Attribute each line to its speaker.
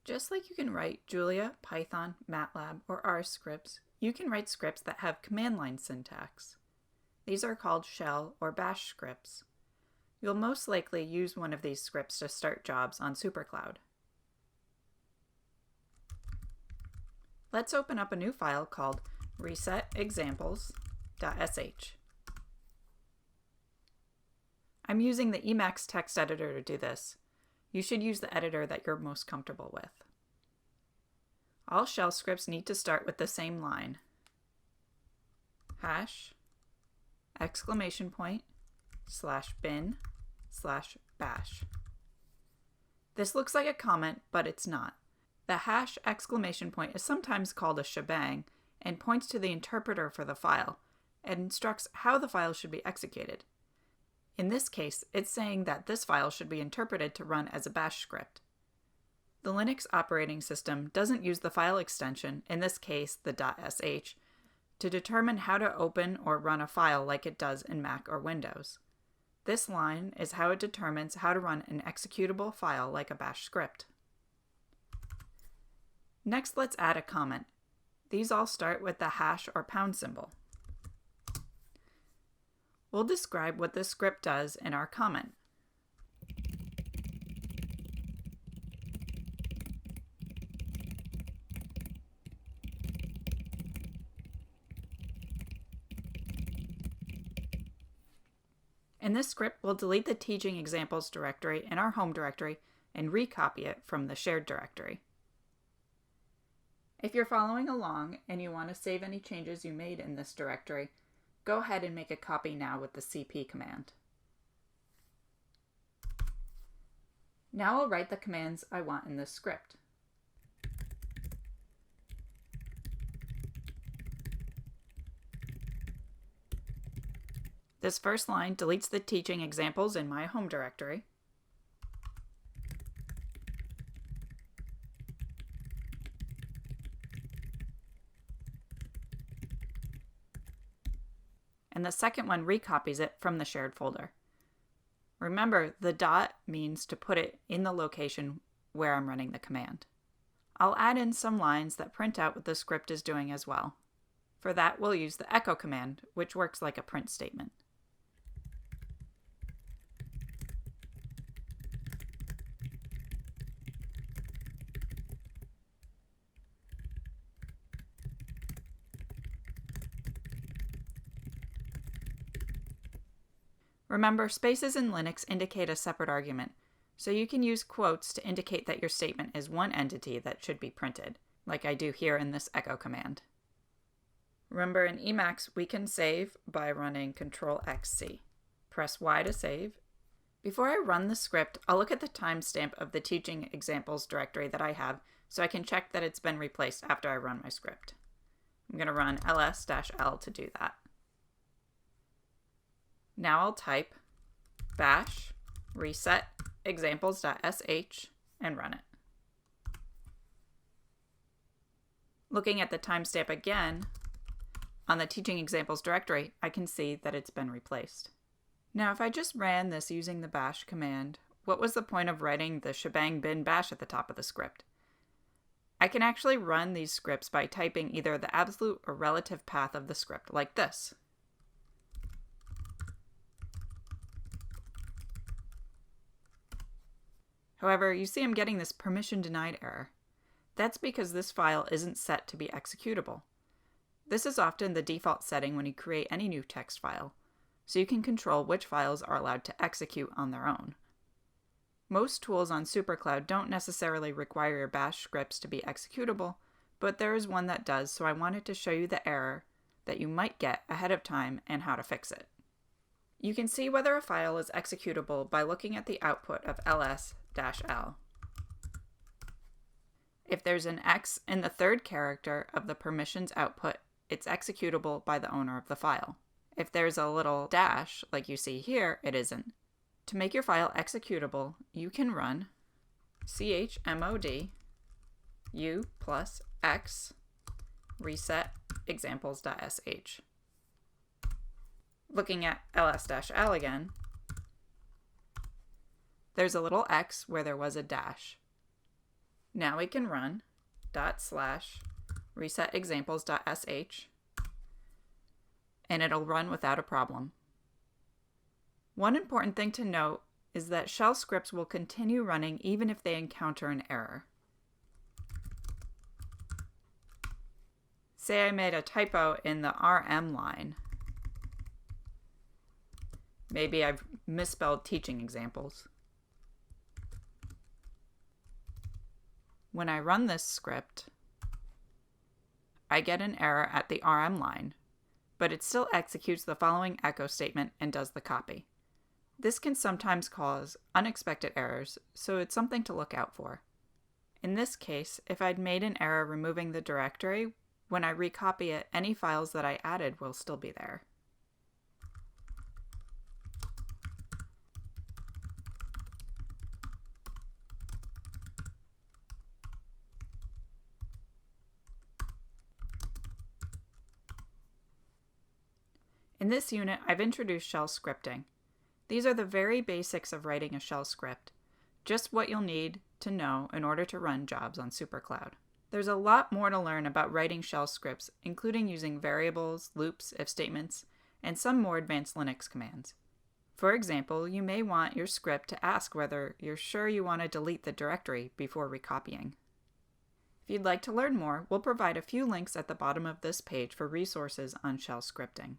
Speaker 1: Just like you can write Julia, Python, MATLAB, or R scripts, you can write scripts that have command line syntax. These are called shell or bash scripts. You'll most likely use one of these scripts to start jobs on SuperCloud. Let's open up a new file called resetexamples.sh. I'm using the Emacs text editor to do this. You should use the editor that you're most comfortable with. All shell scripts need to start with the same line. # exclamation point /bin/bash. This looks like a comment, but it's not. The # exclamation point is sometimes called a shebang and points to the interpreter for the file and instructs how the file should be executed. In this case, it's saying that this file should be interpreted to run as a bash script. The Linux operating system doesn't use the file extension, in this case the .sh, to determine how to open or run a file like it does in Mac or Windows. This line is how it determines how to run an executable file like a bash script. Next, let's add a comment. These all start with the # or pound symbol. We'll describe what this script does in our comment. In this script, we'll delete the teaching examples directory in our home directory and recopy it from the shared directory. If you're following along and you want to save any changes you made in this directory, go ahead and make a copy now with the cp command. Now I'll write the commands I want in this script. This first line deletes the teaching examples in my home directory. And the second one recopies it from the shared folder. Remember, the dot means to put it in the location where I'm running the command. I'll add in some lines that print out what the script is doing as well. For that, we'll use the echo command, which works like a print statement. Remember, spaces in Linux indicate a separate argument, so you can use quotes to indicate that your statement is one entity that should be printed, like I do here in this echo command. Remember, in Emacs, we can save by running Ctrl+C. Press Y to save. Before I run the script, I'll look at the timestamp of the teaching examples directory that I have so I can check that it's been replaced after I run my script. I'm going to run ls-l to do that. Now I'll type bash resetexamples.sh and run it. Looking at the timestamp again, on the teaching examples directory, I can see that it's been replaced. Now if I just ran this using the bash command, what was the point of writing the shebang bin bash at the top of the script? I can actually run these scripts by typing either the absolute or relative path of the script, like this. However, you see I'm getting this permission denied error. That's because this file isn't set to be executable. This is often the default setting when you create any new text file, so you can control which files are allowed to execute on their own. Most tools on SuperCloud don't necessarily require your bash scripts to be executable, but there is one that does, so I wanted to show you the error that you might get ahead of time and how to fix it. You can see whether a file is executable by looking at the output of ls-l. If there's an X in the third character of the permissions output, it's executable by the owner of the file. If there's a little dash, like you see here, it isn't. To make your file executable, you can run chmod u+x resetexamples.sh. Looking at ls-l again, there's a little X where there was a dash. Now we can run /resetexamples.sh and it'll run without a problem. One important thing to note is that shell scripts will continue running even if they encounter an error. Say I made a typo in the RM line. Maybe I've misspelled teaching examples. When I run this script, I get an error at the RM line, but it still executes the following echo statement and does the copy. This can sometimes cause unexpected errors, so it's something to look out for. In this case, if I'd made an error removing the directory, when I recopy it, any files that I added will still be there. In this unit, I've introduced shell scripting. These are the very basics of writing a shell script, just what you'll need to know in order to run jobs on SuperCloud. There's a lot more to learn about writing shell scripts, including using variables, loops, if statements, and some more advanced Linux commands. For example, you may want your script to ask whether you're sure you want to delete the directory before recopying. If you'd like to learn more, we'll provide a few links at the bottom of this page for resources on shell scripting.